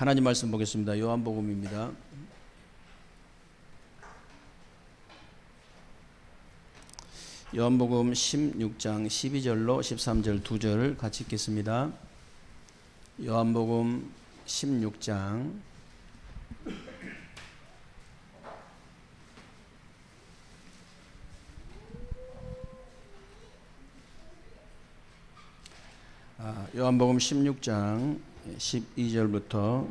하나님 말씀 보겠습니다. 요한복음입니다. 요한복음 16장 12절로 13절 2절을 같이 읽겠습니다. 요한복음 16장 12절부터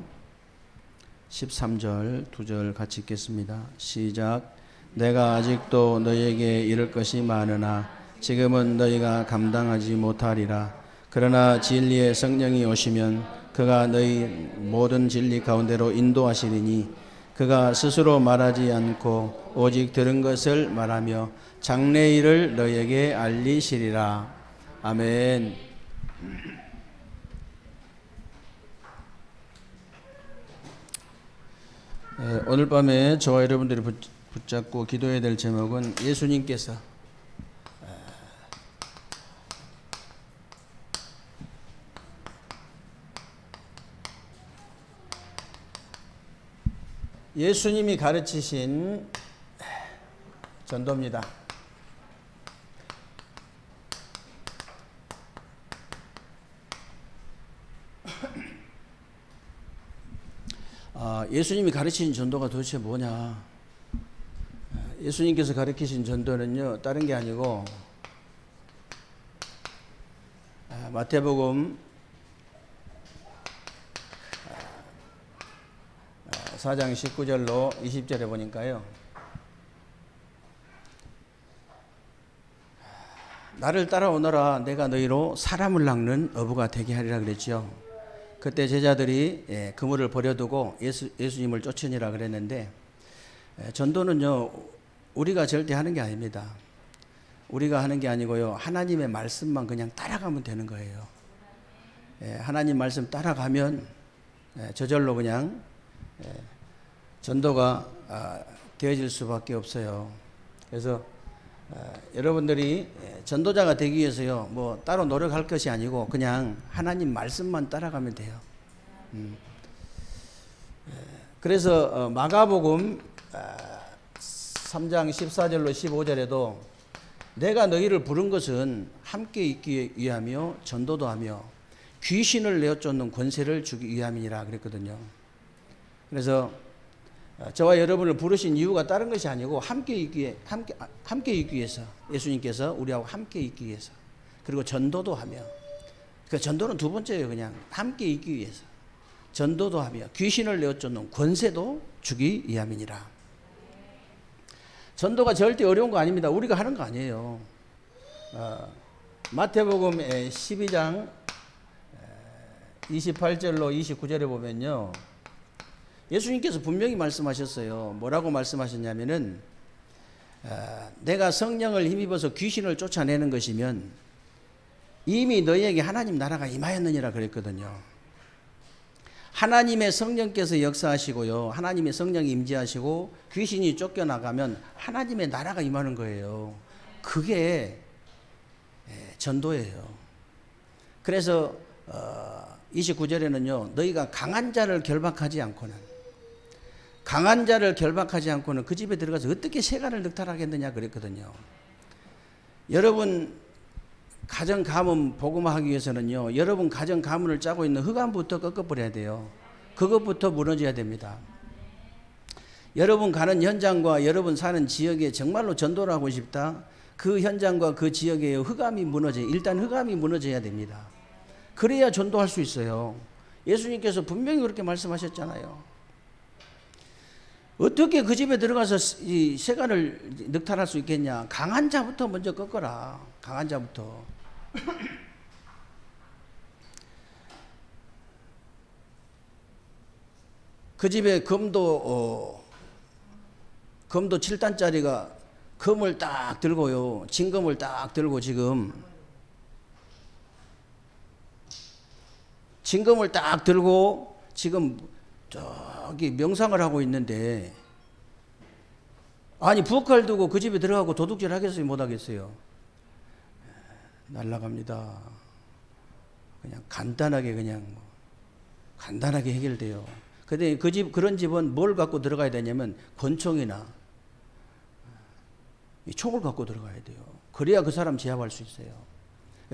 13절 2절 같이 읽겠습니다. 시작. 내가 아직도 너희에게 이를 것이 많으나 지금은 너희가 감당하지 못하리라. 그러나 진리의 성령이 오시면 그가 너희 모든 진리 가운데로 인도하시리니 그가 스스로 말하지 않고 오직 들은 것을 말하며 장래 일을 너희에게 알리시리라. 아멘. 오늘 밤에 저와 여러분들이 붙잡고 기도해야 될 제목은 예수님께서 예수님이 가르치신 전도입니다. 예수님이 가르치신 전도가 도대체 뭐냐? 예수님께서 가르치신 전도는요, 다른 게 아니고 마태복음 4장 19절로 20절에 보니까요, 나를 따라오너라 내가 너희로 사람을 낚는 어부가 되게 하리라 그랬죠. 그때 제자들이 그물을 버려두고 예수님을 쫓으니라 그랬는데, 전도는요 우리가 절대 하는 게 아닙니다. 우리가 하는 게 아니고요, 하나님의 말씀만 그냥 따라가면 되는 거예요. 하나님 말씀 따라가면 저절로 그냥 전도가 되어질 수밖에 없어요. 그래서 여러분들이 전도자가 되기 위해서요 뭐 따로 노력할 것이 아니고 그냥 하나님 말씀만 따라가면 돼요. 그래서 마가복음 3장 14절로 15절에도 내가 너희를 부른 것은 함께 있기 위하며 전도도 하며 귀신을 내어 쫓는 권세를 주기 위함이니라 그랬거든요. 그래서 저와 여러분을 부르신 이유가 다른 것이 아니고 함께 있기 위해서, 예수님께서 우리하고 함께 있기 위해서, 그리고 전도도 하며, 그 전도는 두 번째예요. 그냥 함께 있기 위해서 전도도 하며 귀신을 내어 쫓는 권세도 주기 위함이니라. 전도가 절대 어려운 거 아닙니다. 우리가 하는 거 아니에요. 마태복음 12장 28절로 29절에 보면요, 예수님께서 분명히 말씀하셨어요. 뭐라고 말씀하셨냐면은 내가 성령을 힘입어서 귀신을 쫓아내는 것이면 이미 너희에게 하나님 나라가 임하였느니라 그랬거든요. 하나님의 성령께서 역사하시고요, 하나님의 성령이 임재하시고 귀신이 쫓겨나가면 하나님의 나라가 임하는 거예요. 그게 전도예요. 그래서 29절에는요 너희가 강한 자를 결박하지 않고는 그 집에 들어가서 어떻게 세간을 늑탈하겠느냐 그랬거든요. 여러분 가정 가문 복음화하기 위해서는요, 여러분 가정 가문을 짜고 있는 흑암부터 꺾어버려야 돼요. 그것부터 무너져야 됩니다. 여러분 가는 현장과 여러분 사는 지역에 정말로 전도를 하고 싶다, 그 현장과 그 지역에 흑암이 무너져요. 일단 흑암이 무너져야 됩니다. 그래야 전도할 수 있어요. 예수님께서 분명히 그렇게 말씀하셨잖아요. 어떻게 그 집에 들어가서 이 세간을 늑탈할 수 있겠냐? 강한 자부터 먼저 꺾어라. 강한 자부터. 그 집에 금도 7단짜리가 금을 딱 들고요, 진금을 딱 들고 지금 진금을 딱 들고 지금 저기 명상을 하고 있는데, 아니 부엌칼 두고 그 집에 들어가고 도둑질 하겠어요, 못 하겠어요? 날라갑니다. 그냥 간단하게 그냥 간단하게 해결돼요. 근데 그 집, 그런 집은 뭘 갖고 들어가야 되냐면 권총이나 이 총을 갖고 들어가야 돼요. 그래야 그 사람 제압할 수 있어요.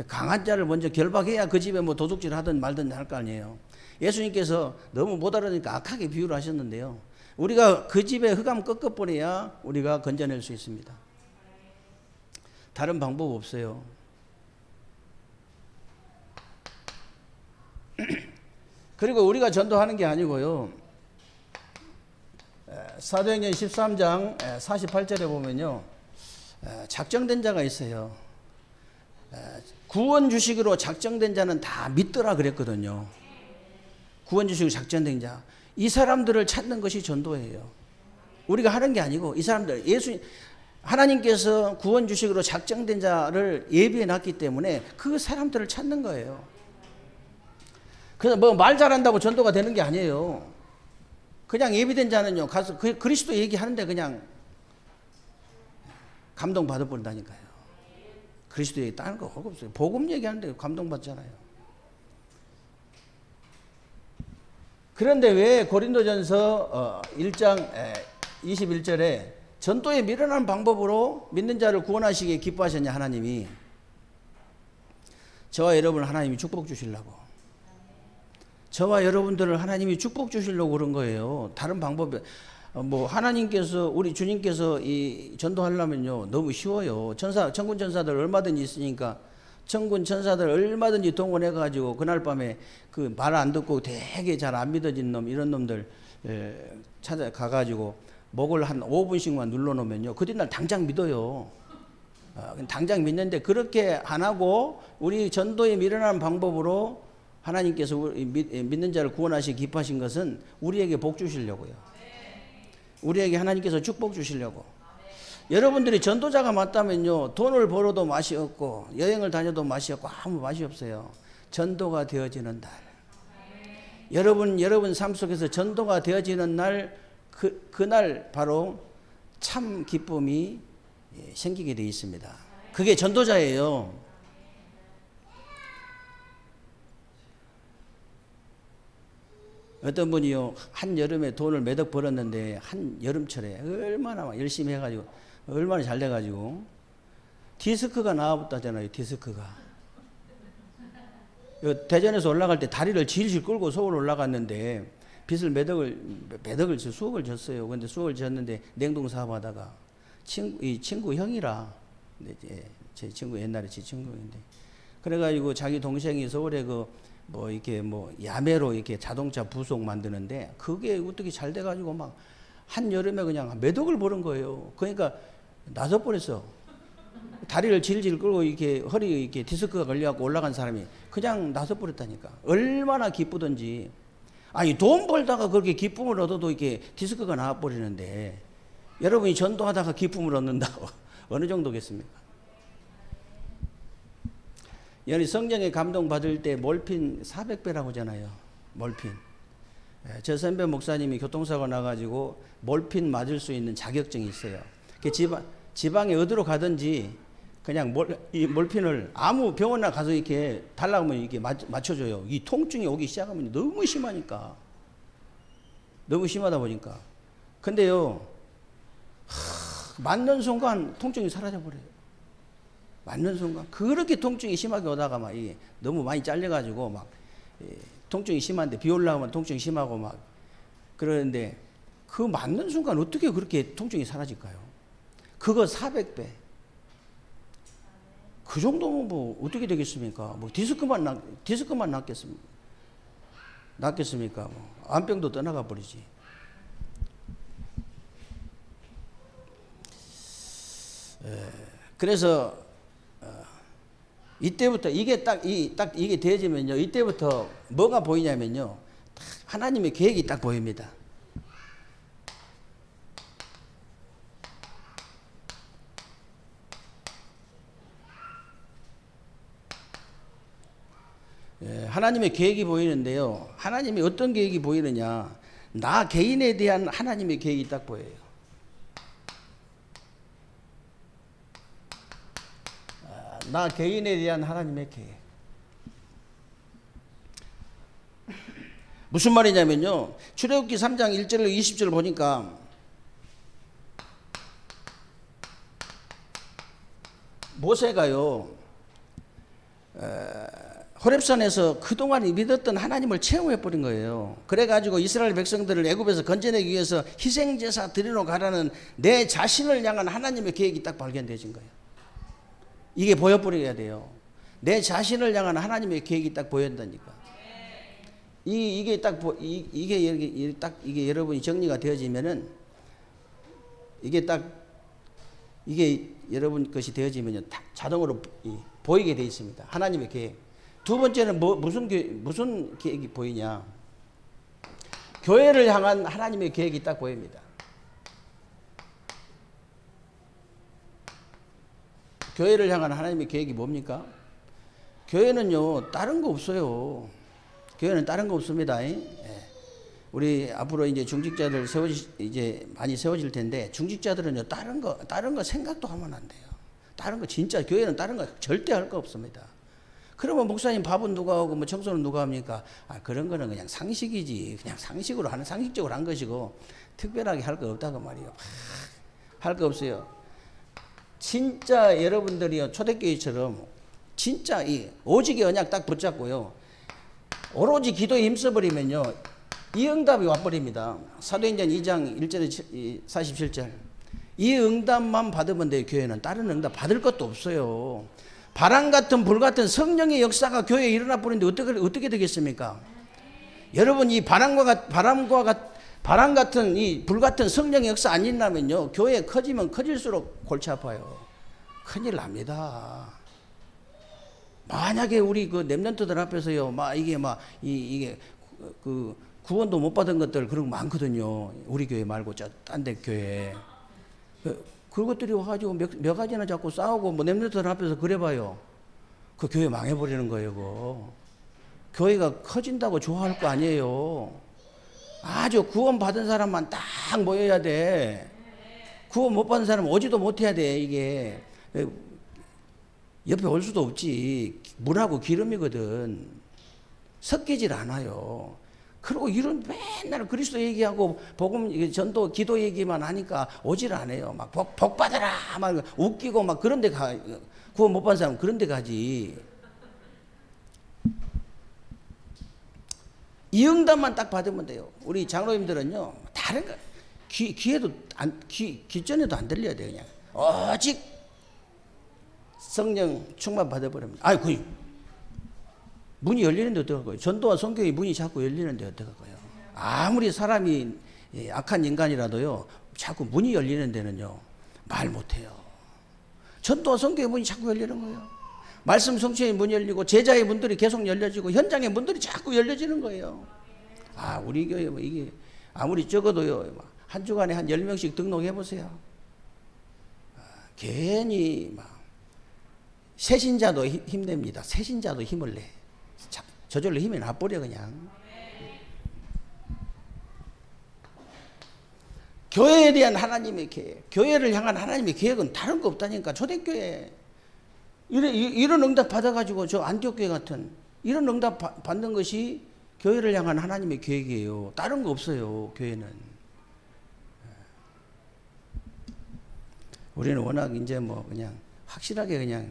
강한 자를 먼저 결박해야 그 집에 뭐 도둑질 하든 말든 할 거 아니에요. 예수님께서 너무 못 알아듣니까 악하게 비유를 하셨는데요. 우리가 그 집에 흑암 꺾어버려야 우리가 건져낼 수 있습니다. 다른 방법 없어요. 그리고 우리가 전도하는 게 아니고요. 사도행전 13장 48절에 보면요. 작정된 자가 있어요. 구원 주식으로 작정된 자는 다 믿더라 그랬거든요. 구원 주식으로 작정된 자. 이 사람들을 찾는 것이 전도예요. 우리가 하는 게 아니고 이 사람들 하나님께서 구원 주식으로 작정된 자를 예비해 놨기 때문에 그 사람들을 찾는 거예요. 그래서 뭐 말 잘한다고 전도가 되는 게 아니에요. 그냥 예비된 자는요 가서 그리스도 얘기하는데 그냥 감동 받아버린다니까요. 그리스도 얘기 다른 거 없어요. 복음 얘기하는데 감동 받잖아요. 그런데 왜 고린도전서 1장 21절에 전도에 미련한 방법으로 믿는 자를 구원하시기에 기뻐하셨냐 하나님이. 저와 여러분 하나님이 축복 주시려고. 저와 여러분들을 하나님이 축복 주시려고 그런 거예요. 다른 방법이 뭐 하나님께서 우리 주님께서 이 전도하려면요 너무 쉬워요. 천군 천사들 얼마든지 있으니까 천군 천사들 얼마든지 동원해 가지고 그날 밤에 그 말 안 듣고 되게 잘 안 믿어진 놈 이런 놈들 찾아가 가지고 목을 한 5분씩만 눌러 놓으면요 그 뒷날 당장 믿어요. 당장 믿는데 그렇게 안 하고 우리 전도에 미련한 방법으로 하나님께서 믿는 자를 구원하시기 기뻐하신 것은 우리에게 복 주시려고요. 우리에게 하나님께서 축복 주시려고. 여러분들이 전도자가 맞다면요 돈을 벌어도 맛이 없고 여행을 다녀도 맛이 없고 아무 맛이 없어요. 전도가 되어지는 날, 여러분 삶 속에서 전도가 되어지는 날, 그날 바로 참 기쁨이 생기게 되어 있습니다. 그게 전도자예요. 어떤 분이요 한 여름에 돈을 몇억 벌었는데 한 여름철에 얼마나 열심히 해가지고 얼마나 잘 돼가지고 디스크가 나와봤다잖아요. 디스크가 대전에서 올라갈 때 다리를 질질 끌고 서울 올라갔는데 빚을 몇억을 수억을 졌어요. 근데 수억을 졌는데 냉동 사업하다가 이 친구 형이라 제 친구 옛날에 제 친구인데 그래가지고 자기 동생이 서울에 뭐 이렇게 뭐 야매로 이렇게 자동차 부속 만드는데 그게 어떻게 잘 돼가지고 막 한 여름에 그냥 몇억을 버는 거예요. 그러니까 나서 버렸어. 다리를 질질 끌고 이렇게 허리 이렇게 디스크가 걸려갖고 올라간 사람이 그냥 나서 버렸다니까. 얼마나 기쁘던지. 아니 돈 벌다가 그렇게 기쁨을 얻어도 이렇게 디스크가 나와 버리는데 여러분이 전도하다가 기쁨을 얻는다고 어느 정도겠습니까? 여기 성령에 감동 받을 때 몰핀 400배라고 하잖아요. 몰핀. 저 선배 목사님이 교통사고 나가지고 몰핀 맞을 수 있는 자격증이 있어요. 지방에 어디로 가든지 그냥 이 몰핀을 아무 병원에 가서 이렇게 달라고 하면 이렇게 맞춰줘요. 이 통증이 오기 시작하면 너무 심하니까. 너무 심하다 보니까. 근데요, 맞는 순간 통증이 사라져버려요. 맞는 순간. 그렇게 통증이 심하게 오다가 막 이게 너무 많이 잘려가지고 막 통증이 심한데 비 올라오면 통증이 심하고 막 그러는데 그 맞는 순간 어떻게 그렇게 통증이 사라질까요? 그거 400배. 그 정도면 뭐 어떻게 되겠습니까? 뭐 디스크만 낫겠습니까? 뭐 암병도 떠나가 버리지. 그래서 이때부터 이게 딱 이게 되어지면요. 이때부터 뭐가 보이냐면요. 하나님의 계획이 딱 보입니다. 하나님의 계획이 보이는데요. 하나님이 어떤 계획이 보이느냐. 나 개인에 대한 하나님의 계획이 딱 보여요. 나 개인에 대한 하나님의 계획. 무슨 말이냐면요. 출애굽기 3장 1절로 20절 보니까 모세가요. 호렙산에서 그동안 믿었던 하나님을 체험해버린 거예요. 그래가지고 이스라엘 백성들을 애굽에서 건져내기 위해서 희생제사 드리러 가라는 내 자신을 향한 하나님의 계획이 딱 발견되진 거예요. 이게 보여버려야 돼요. 내 자신을 향한 하나님의 계획이 딱 보인다니까. 이게 여러분이 정리가 되어지면은 이게 여러분 것이 되어지면요 자동으로 보이게 돼 있습니다. 하나님의 계획. 두 번째는 무슨 계획이 보이냐? 교회를 향한 하나님의 계획이 딱 보입니다. 교회를 향한 하나님의 계획이 뭡니까? 교회는요 다른 거 없어요. 교회는 다른 거 없습니다. 우리 앞으로 이제 중직자들 이제 많이 세워질 텐데 중직자들은요 다른 거 생각도 하면 안 돼요. 다른 거 진짜 교회는 다른 거 절대 할 거 없습니다. 그러면 목사님 밥은 누가 하고 뭐 청소는 누가 합니까? 그런 거는 그냥 상식이지. 그냥 상식적으로 한 것이고 특별하게 할 거 없다고 말이에요. 할 거 없어요. 진짜 여러분들이요 초대교회처럼 진짜 이 오직의 언약 딱 붙잡고요. 오로지 기도에 힘써버리면요. 이 응답이 와버립니다. 사도행전 2장 1절에 47절. 이 응답만 받으면 돼요. 교회는 다른 응답 받을 것도 없어요. 바람 같은 불 같은 성령의 역사가 교회에 일어나 버리는데 어떻게 되겠습니까? 여러분 이 바람 같은 이 불 같은 성령의 역사 안 일어나면요 교회 커지면 커질수록 골치 아파요. 큰일 납니다. 만약에 우리 그 렘넌트들 앞에서요 이게 구원도 못 받은 것들 그런 거 많거든요. 우리 교회 말고 딴 데 교회. 그것들이 와가지고 몇 가지나 자꾸 싸우고 뭐 렘넌트들 앞에서 그래봐요. 그 교회 망해버리는 거예요. 그거. 교회가 커진다고 좋아할 거 아니에요. 아주 구원 받은 사람만 딱 모여야 돼. 구원 못 받은 사람은 오지도 못해야 돼. 이게 옆에 올 수도 없지. 물하고 기름이거든. 섞이질 않아요. 그리고 이런 맨날 그리스도 얘기하고 복음 전도 기도 얘기만 하니까 오질 않아요. 막 복 받아라 막 웃기고 막 그런 데 가. 구원 못 받은 사람은 그런 데 가지. 이 응답만 딱 받으면 돼요. 우리 장로님들은요 다른 거 귀전에도 안 들려야 돼요. 그냥 오직 성령 충만 받아버립니다. 문이 열리는데 어떡할까요? 전도와 성경의 문이 자꾸 열리는데 어떡할까요? 아무리 사람이 악한 인간이라도요 자꾸 문이 열리는 데는요 말 못해요. 전도와 성경의 문이 자꾸 열리는 거예요. 말씀 성취의 문이 열리고 제자의 문들이 계속 열려지고 현장의 문들이 자꾸 열려지는 거예요. 우리 교회 이게 아무리 적어도요 한 주간에 한 10명씩 등록해 보세요. 괜히 막 새신자도 힘냅니다. 새신자도 힘을 내. 저절로 힘이 나버려 그냥. 교회에 대한 하나님의 계획, 교회를 향한 하나님의 계획은 다른 거 없다니까. 초대교회 이런 응답 받아가지고 저 안디옥교회 같은 이런 응답 받는 것이 교회를 향한 하나님의 계획이에요. 다른 거 없어요. 교회는. 우리는 워낙 이제 뭐 그냥 확실하게 그냥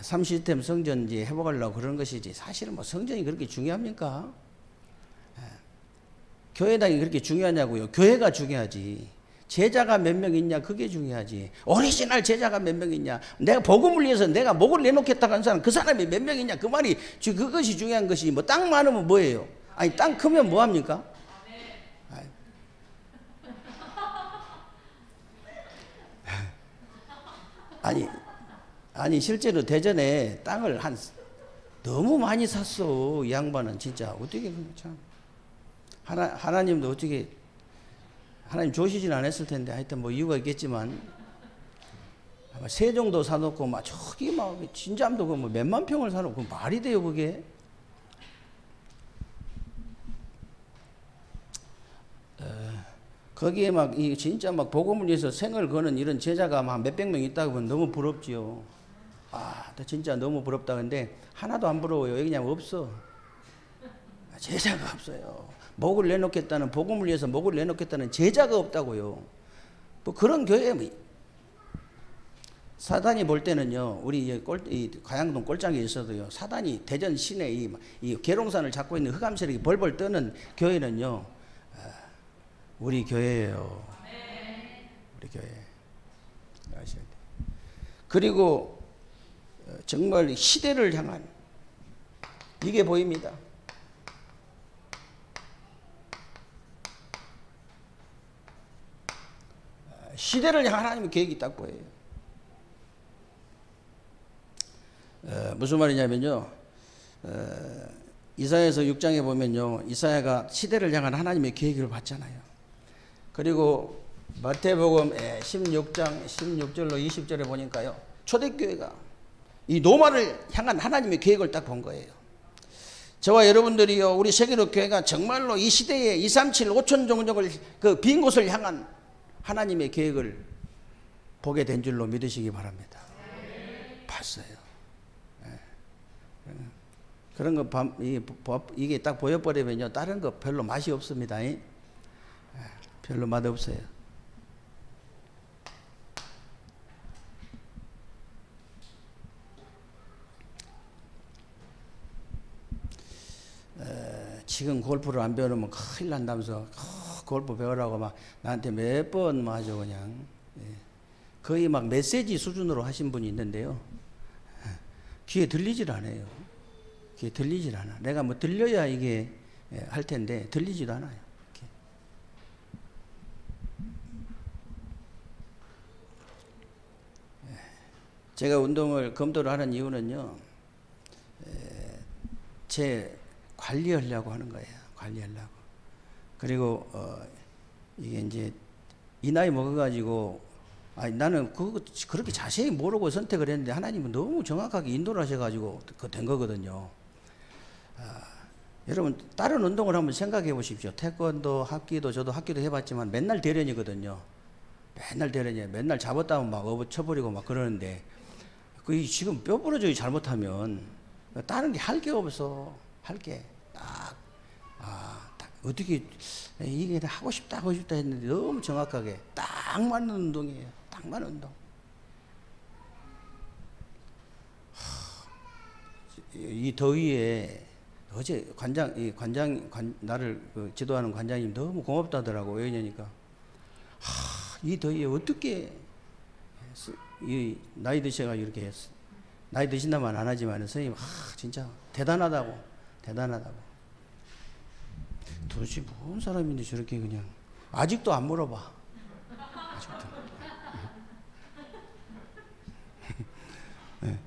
3시스템 성전지 회복하려고 그런 것이지 사실은 뭐 성전이 그렇게 중요합니까? 교회당이 그렇게 중요하냐고요. 교회가 중요하지. 제자가 몇 명 있냐 그게 중요하지. 오리지널 제자가 몇 명 있냐. 내가 복음을 위해서 내가 목을 내놓겠다고 하는 사람 그 사람이 몇 명 있냐 그 말이 그것이 중요한 것이 뭐 땅 많으면 뭐예요? 땅 크면 뭐합니까? 아니 실제로 대전에 땅을 너무 많이 샀어. 이 양반은 진짜 어떻게 참 하나님도 어떻게 하나님 조시진 않았을 텐데 하여튼 뭐 이유가 있겠지만 아마 세종도 사놓고 막 저기 막 진잠도 그 뭐 몇만 평을 사놓고 말이 돼요 그게? 거기에 막 진짜 막 복음을 위해서 생을 거는 이런 제자가 막 몇백 명 있다고 하면 너무 부럽지요. 진짜 너무 부럽다. 근데 하나도 안 부러워요. 여기 그냥 없어. 제자가 없어요. 목을 내놓겠다는, 복음을 위해서 목을 내놓겠다는 제자가 없다고요. 뭐 그런 교회, 사단이 볼 때는요, 우리 이 가양동 꼴장에 있어도요, 사단이 대전 시내 이 계룡산을 잡고 있는 흑암 세력이 벌벌 떠는 교회는요, 우리 교회예요. 우리 교회. 아셔야 돼. 그리고 정말 시대를 향한 이게 보입니다. 시대를 향한 하나님의 계획이 딱 보여요. 무슨 말이냐면요, 이사야서 6장에 보면요, 이사야가 시대를 향한 하나님의 계획을 봤잖아요. 그리고 마태복음 16장 16절로 20절에 보니까요, 초대교회가 이 노마를 향한 하나님의 계획을 딱 본 거예요. 저와 여러분들이요, 우리 세계로 교회가 정말로 이 시대에 237 5천 종족을 그 빈 곳을 향한 하나님의 계획을 보게 된 줄로 믿으시기 바랍니다. 봤어요. 그런 거 이게 딱 보여버리면요, 다른 거 별로 맛이 없습니다. 별로 맛 없어요. 지금 골프를 안 배우면 큰일 난다면서 골프 배우라고 막 나한테 몇 번 아주 그냥 거의 막 메시지 수준으로 하신 분이 있는데요, 귀에 들리질 않아요. 귀에 들리질 않아. 내가 뭐 들려야 이게 할 텐데 들리지도 않아요. 제가 운동을 검도를 하는 이유는요, 제 관리하려고 하는 거예요. 관리하려고. 그리고 이게 이제 이 나이 먹어가지고, 나는 그렇게 자세히 모르고 선택을 했는데 하나님은 너무 정확하게 인도를 하셔가지고 된 거거든요. 여러분, 다른 운동을 한번 생각해 보십시오. 태권도, 합기도, 저도 합기도 해봤지만 맨날 대련이거든요. 맨날 대련이에요. 맨날 잡았다면 막 쳐버리고 막 그러는데, 지금 뼈 부러져요. 잘못하면. 다른 게 할 게 없어. 할 게 딱, 어떻게 이게 하고 싶다 했는데 너무 정확하게 딱 맞는 운동이에요. 딱 맞는 운동. 이 더위에 어제 나를 지도하는 관장님 너무 고맙다더라고. 왜냐니까 이 더위에 어떻게 나이 드셔가 이렇게 했어. 나이 드신다 말 안 하지만 선생님 진짜 대단하다고. 도대체 뭔 사람인데 저렇게 그냥 아직도 안 물어봐. 아직도. 네.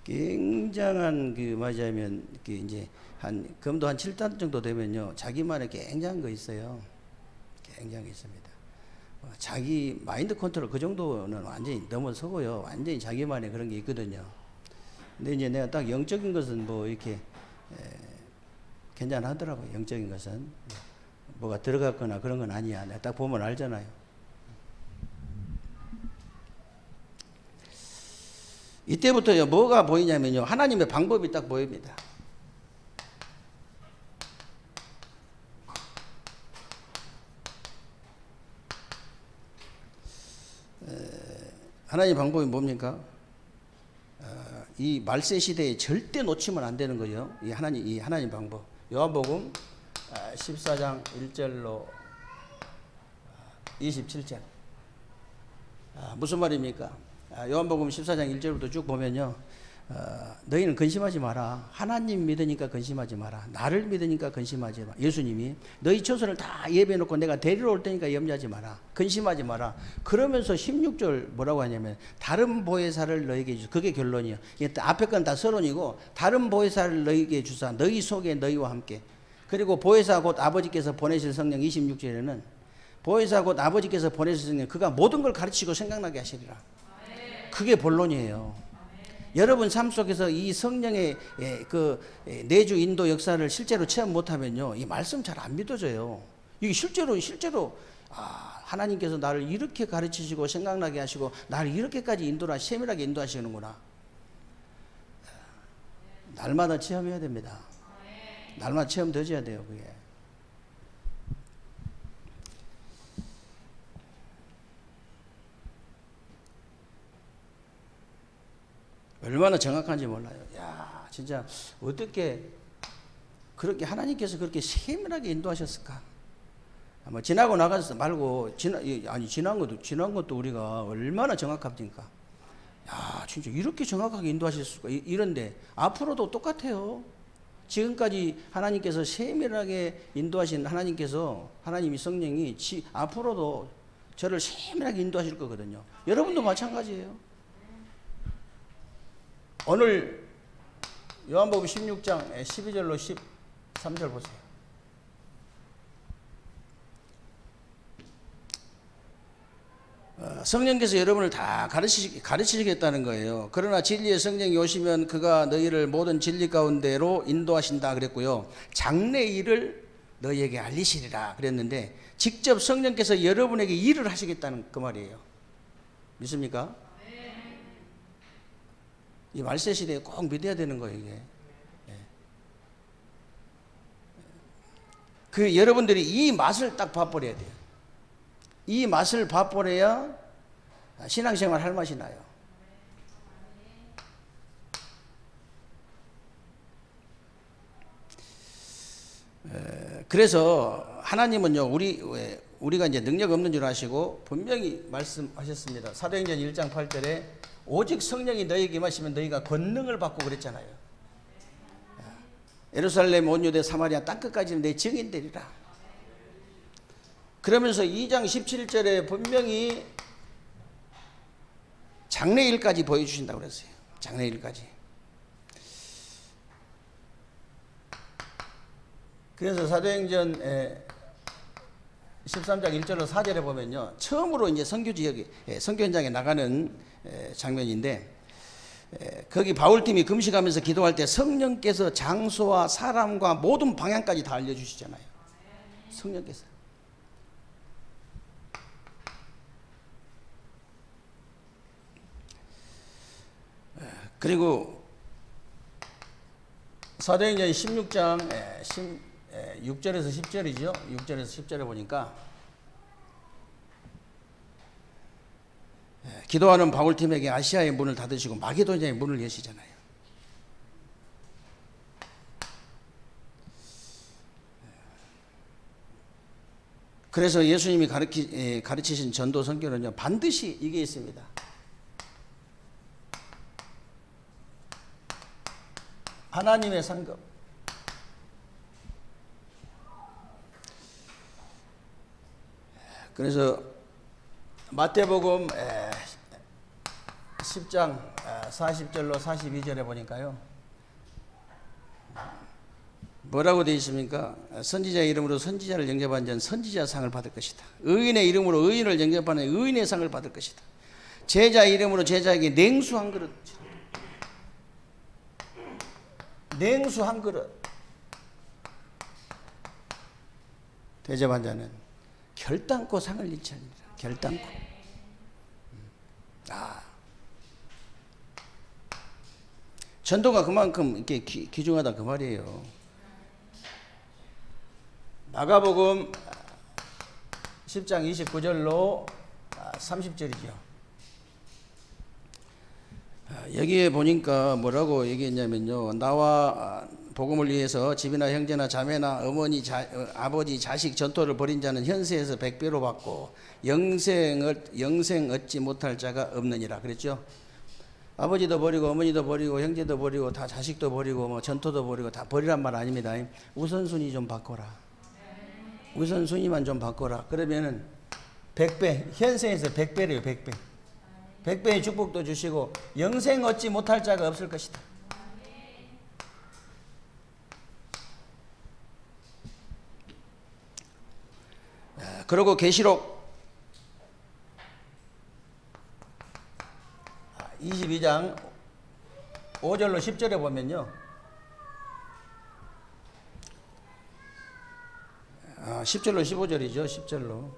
굉장한 맞이하면 이제 검도 한 7단 정도 되면요, 자기만의 굉장한 거 있어요. 굉장히 있습니다. 자기 마인드 컨트롤 그 정도는 완전히 넘어서고요. 완전히 자기만의 그런 게 있거든요. 근데 이제 내가 딱 영적인 것은 뭐 이렇게 괜찮하더라고요. 영적인 것은 뭐가 들어갔거나 그런 건 아니야. 내가 딱 보면 알잖아요. 이때부터요, 뭐가 보이냐면요, 하나님의 방법이 딱 보입니다. 하나님의 방법이 뭡니까? 이 말세 시대에 절대 놓치면 안 되는 거예요. 이 하나님 방법. 요한복음 14장 1절로 27절. 무슨 말입니까? 요한복음 14장 1절부터 쭉 보면요, 너희는 근심하지 마라. 하나님 믿으니까 근심하지 마라. 나를 믿으니까 근심하지 마라. 예수님이 너희 처소를 다 예배해 놓고 내가 데리러 올 테니까 염려하지 마라. 근심하지 마라. 그러면서 16절 뭐라고 하냐면, 다른 보혜사를 너희에게 주사. 그게 결론이에요. 앞에 건 다 서론이고, 다른 보혜사를 너희에게 주사. 너희 속에 너희와 함께. 그리고 보혜사 곧 아버지께서 보내실 성령 26절에는 보혜사 곧 아버지께서 보내실 성령, 그가 모든 걸 가르치고 생각나게 하시리라. 그게 본론이에요. 여러분 삶 속에서 이 성령의 그 내주 인도 역사를 실제로 체험 못하면요, 이 말씀 잘 안 믿어져요. 이게 실제로 하나님께서 나를 이렇게 가르치시고 생각나게 하시고 나를 이렇게까지 세밀하게 인도하시는구나. 날마다 체험해야 됩니다. 날마다 체험되어야 돼요, 그게. 얼마나 정확한지 몰라요. 야, 진짜 어떻게 그렇게 하나님께서 그렇게 세밀하게 인도하셨을까? 뭐 지나고 나가서 말고 지난 것도 우리가 얼마나 정확합니까? 야, 진짜 이렇게 정확하게 인도하실 수가 이런데 앞으로도 똑같아요. 지금까지 하나님께서 세밀하게 인도하신 하나님이 성령이 앞으로도 저를 세밀하게 인도하실 거거든요. 여러분도 마찬가지예요. 오늘 요한복음 16장 12절로 13절 보세요. 성령께서 여러분을 다 가르치시겠다는 거예요. 그러나 진리의 성령이 오시면 그가 너희를 모든 진리 가운데로 인도하신다 그랬고요. 장래일을 너희에게 알리시리라 그랬는데 직접 성령께서 여러분에게 일을 하시겠다는 그 말이에요. 믿습니까? 이 말세 시대에 꼭 믿어야 되는 거예요, 이게. 그 여러분들이 이 맛을 딱 봐버려야 돼요. 이 맛을 봐버려야 신앙생활 할 맛이 나요. 그래서 하나님은요, 우리가 이제 능력 없는 줄 아시고 분명히 말씀하셨습니다. 사도행전 1장 8절에 오직 성령이 너희에게 임하시면 너희가 권능을 받고 그랬잖아요. 예루살렘 온 유대 사마리아 땅끝까지는 내 증인되리라. 그러면서 2장 17절에 분명히 장래일까지 보여주신다고 그랬어요. 장래일까지. 그래서 사도행전 13장 1절로 4절에 보면요, 처음으로 이제 선교 지역에 선교 현장에 나가는 장면인데, 거기 바울팀이 금식하면서 기도할 때 성령께서 장소와 사람과 모든 방향까지 다 알려주시잖아요. 성령께서. 그리고 사도행전 16장 6절에서 10절이죠. 6절에서 10절에 보니까 기도하는 바울팀에게 아시아의 문을 닫으시고 마게도냐의 문을 여시잖아요. 그래서 예수님이 가르치신 전도 선교는요, 반드시 이게 있습니다. 하나님의 상급. 그래서 마태복음 10장 40절로 42절에 보니까요, 뭐라고 되어 있습니까? 선지자의 이름으로 선지자를 영접한 자는 선지자 상을 받을 것이다. 의인의 이름으로 의인을 영접하는 의인의 상을 받을 것이다. 제자의 이름으로 제자에게 냉수 한 그릇. 냉수 한 그릇. 대접한 자는 결단코 상을 잃지 않으리라. 결단코. 전도가 그만큼 이렇게 귀중하다 그 말이에요. 마가복음 10장 29절로 30절이죠. 여기에 보니까 뭐라고 얘기했냐면요, 나와 복음을 위해서 집이나 형제나 자매나 어머니, 아버지, 자식 전토를 벌인 자는 현세에서 100배로 받고 영생 얻지 못할 자가 없느니라 그랬죠. 아버지도 버리고 어머니도 버리고 형제도 버리고 다 자식도 버리고 뭐 전토도 버리고 다 버리란 말 아닙니다. 우선순위 좀 바꿔라. 우선순위만 좀 바꿔라. 그러면은 100배, 현생에서 100배래요. 100배. 100배의 축복도 주시고 영생 얻지 못할 자가 없을 것이다. 그리고 계시록 22장 5절로 10절에 보면요, 10절로 15절이죠. 10절로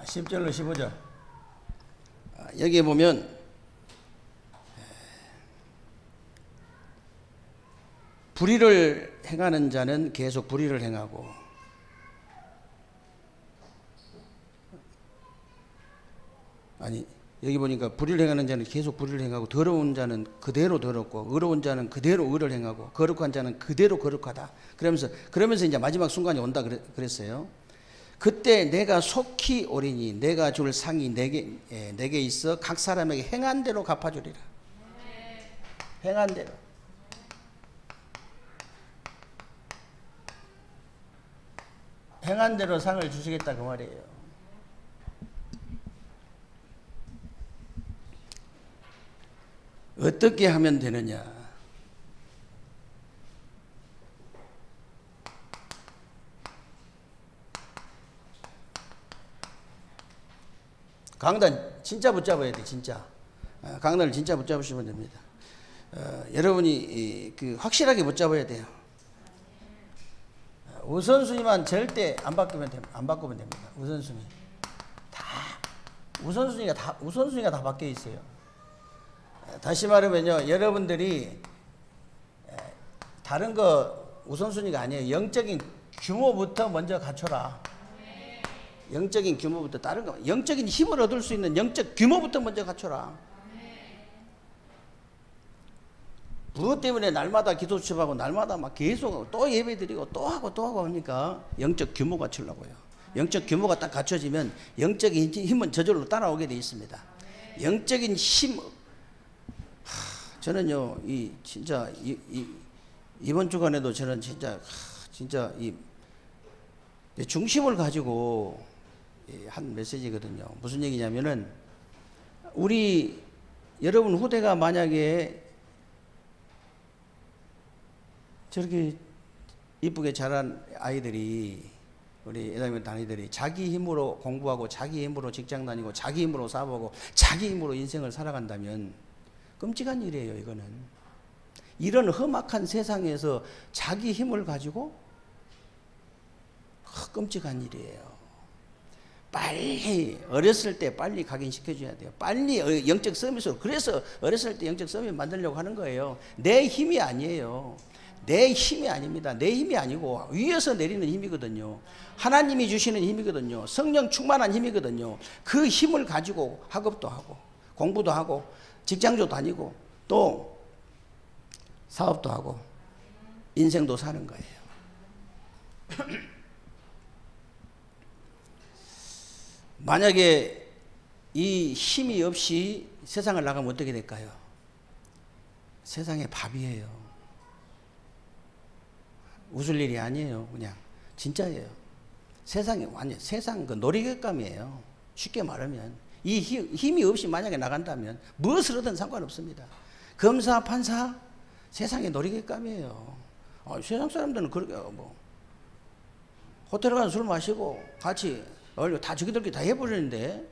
10절로 15절. 여기에 보면 불의를 행하는 자는 계속 불의를 행하고, 아니 여기 보니까 불의를 행하는 자는 계속 불의를 행하고, 더러운 자는 그대로 더럽고, 의로운 자는 그대로 의를 행하고, 거룩한 자는 그대로 거룩하다. 그러면서 이제 마지막 순간이 온다 그랬어요. 그때 내가 속히 오리니 내가 줄 상이 내게 있어 각 사람에게 행한 대로 갚아주리라. 행한 대로. 행한 대로 상을 주시겠다 그 말이에요. 어떻게 하면 되느냐? 강단 진짜 붙잡아야 돼, 진짜. 강단을 진짜 붙잡으시면 됩니다. 여러분이 확실하게 붙잡아야 돼요. 우선순위만 절대 안 바꾸면 됩니다. 우선순위. 우선순위가 다 바뀌어 있어요. 다시 말하면요, 여러분들이 다른 거 우선순위가 아니에요. 영적인 규모부터 먼저 갖춰라. 영적인 규모부터, 다른 거, 영적인 힘을 얻을 수 있는 영적 규모부터 먼저 갖춰라. 무엇 때문에 날마다 기도 수첩하고 날마다 막 계속 또 예배 드리고 또 하고 하니까 영적 규모 갖추려고요. 영적 규모가 딱 갖춰지면 영적인 힘은 저절로 따라오게 돼 있습니다. 영적인 힘, 저는요, 진짜 이번 주간에도 저는 진짜 이 중심을 가지고 한 메시지거든요. 무슨 얘기냐면은, 여러분 후대가 만약에 저렇게 이쁘게 자란 아이들이, 우리 애당면 아이들이 자기 힘으로 공부하고 자기 힘으로 직장 다니고 자기 힘으로 사업하고 자기 힘으로 인생을 살아간다면 끔찍한 일이에요. 이거는 이런 험악한 세상에서 자기 힘을 가지고 끔찍한 일이에요. 빨리 어렸을 때 빨리 각인시켜줘야 돼요. 빨리 영적 서밋으로. 그래서 어렸을 때 영적 서밋 만들려고 하는 거예요. 내 힘이 아니에요. 내 힘이 아닙니다. 내 힘이 아니고 위에서 내리는 힘이거든요. 하나님이 주시는 힘이거든요. 성령 충만한 힘이거든요. 그 힘을 가지고 학업도 하고 공부도 하고 직장도 다니고 또 사업도 하고 인생도 사는 거예요. 만약에 이 힘이 없이 세상을 나가면 어떻게 될까요? 세상의 밥이에요. 웃을 일이 아니에요. 그냥 진짜예요. 세상 그 놀이객감이에요. 쉽게 말하면 이 힘이 없이 만약에 나간다면 무엇을 하든 상관없습니다. 검사, 판사, 세상의 놀이객감이에요. 세상 사람들은 그렇게 호텔 가서 술 마시고 같이 다 저기들끼리 다 해버리는데,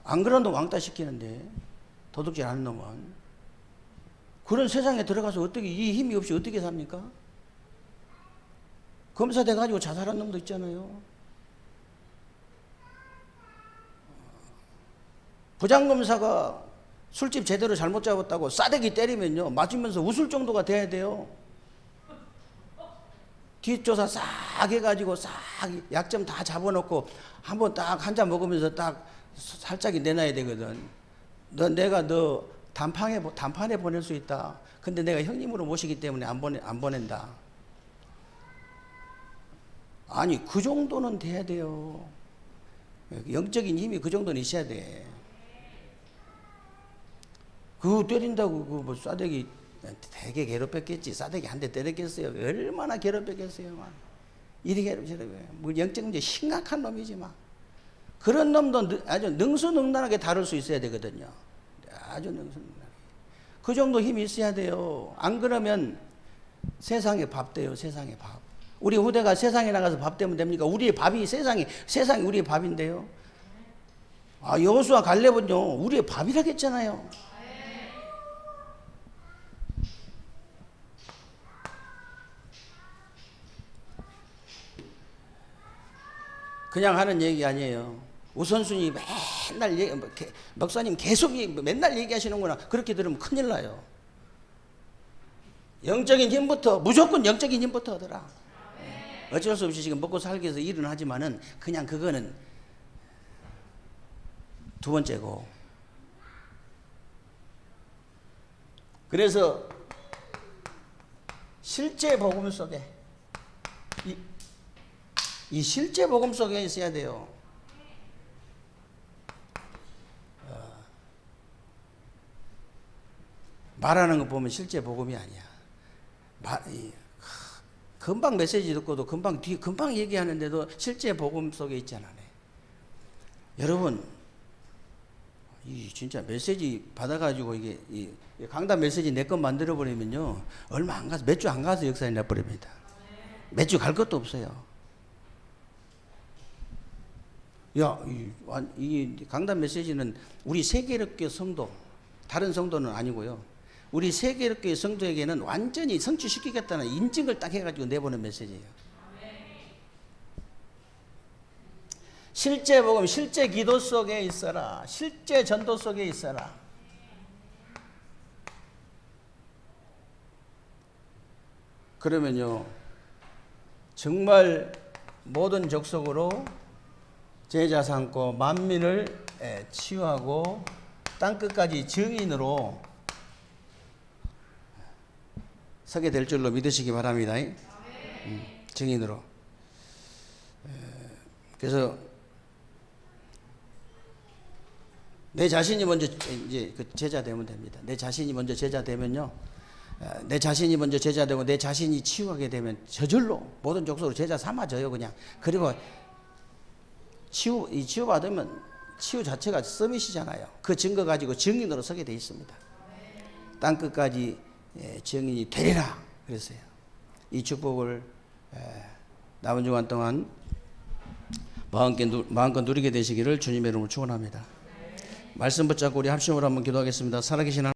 안 그런 놈 왕따 시키는데, 도둑질 하는 놈은. 그런 세상에 들어가서 어떻게 이 힘이 없이 어떻게 삽니까? 검사 돼가지고 자살한 놈도 있잖아요. 부장검사가 술집 제대로 잘못 잡았다고 싸대기 때리면요, 맞으면서 웃을 정도가 돼야 돼요. 뒷조사 싹 해가지고 싹 약점 다 잡아놓고 한번 딱 한 잔 먹으면서 딱 살짝이 내놔야 되거든. 내가 너 단판에 보낼 수 있다. 근데 내가 형님으로 모시기 때문에 안 보낸다. 아니, 그 정도는 돼야 돼요. 영적인 힘이 그 정도는 있어야 돼. 그거 때린다고 뭐 싸대기 되게 괴롭혔겠지. 싸대기 한 대 때렸겠어요. 얼마나 괴롭혔겠어요. 이리 괴롭혀요. 뭐 영적 문제 심각한 놈이지만 그런 놈도 아주 능수능란하게 다룰 수 있어야 되거든요. 아주 능수능란하게. 그 정도 힘이 있어야 돼요. 안 그러면 세상에 밥 돼요. 세상에 밥. 우리 후대가 세상에 나가서 밥 되면 됩니까? 우리의 밥이 세상이 우리의 밥인데요. 여호수아 갈렙은요, 우리의 밥이라고 했잖아요. 그냥 하는 얘기 아니에요. 우선순위 맨날 목사님 계속 맨날 얘기하시는구나. 그렇게 들으면 큰일 나요. 영적인 힘부터, 무조건 영적인 힘부터 얻어라. 어쩔 수 없이 지금 먹고 살기 위해서 일은 하지만은 그냥 그거는 두 번째고. 그래서 실제 복음 속에 이 실제 복음 속에 있어야 돼요. 말하는 거 보면 실제 복음이 아니야. 금방 메시지 듣고도 금방 얘기하는데도 실제 복음 속에 있잖아. 여러분, 진짜 메시지 받아가지고 이 강단 메시지 내 것 만들어 버리면요, 얼마 안 가서 몇 주 안 가서 역사에 내 버립니다. 몇 주 갈 것도 없어요. 이 강단 메시지는 우리 세계력교 성도, 다른 성도는 아니고요. 우리 세계력교의 성도에게는 완전히 성취시키겠다는 인증을 딱 해가지고 내보는 메시지예요. 실제 복음, 실제 기도 속에 있어라. 실제 전도 속에 있어라. 그러면요, 정말 모든 족속으로 제자 삼고 만민을 치유하고 땅끝까지 증인으로 서게 될 줄로 믿으시기 바랍니다. 증인으로. 그래서 내 자신이 먼저 이제 그 제자 되면 됩니다. 내 자신이 먼저 제자 되면요, 내 자신이 먼저 제자 되고 내 자신이 치유하게 되면 저절로 모든 족속으로 제자 삼아져요, 그냥. 그리고 치유 받으면 치유 자체가 서밋이잖아요. 그 증거 가지고 증인으로 서게 돼 있습니다. 땅 끝까지 증인이 되리라 그랬어요. 이 축복을 남은 주간 동안 마음껏 누리게 되시기를 주님의 이름으로 축원합니다. 말씀 붙잡고 우리 합심으로 한번 기도하겠습니다. 살아계신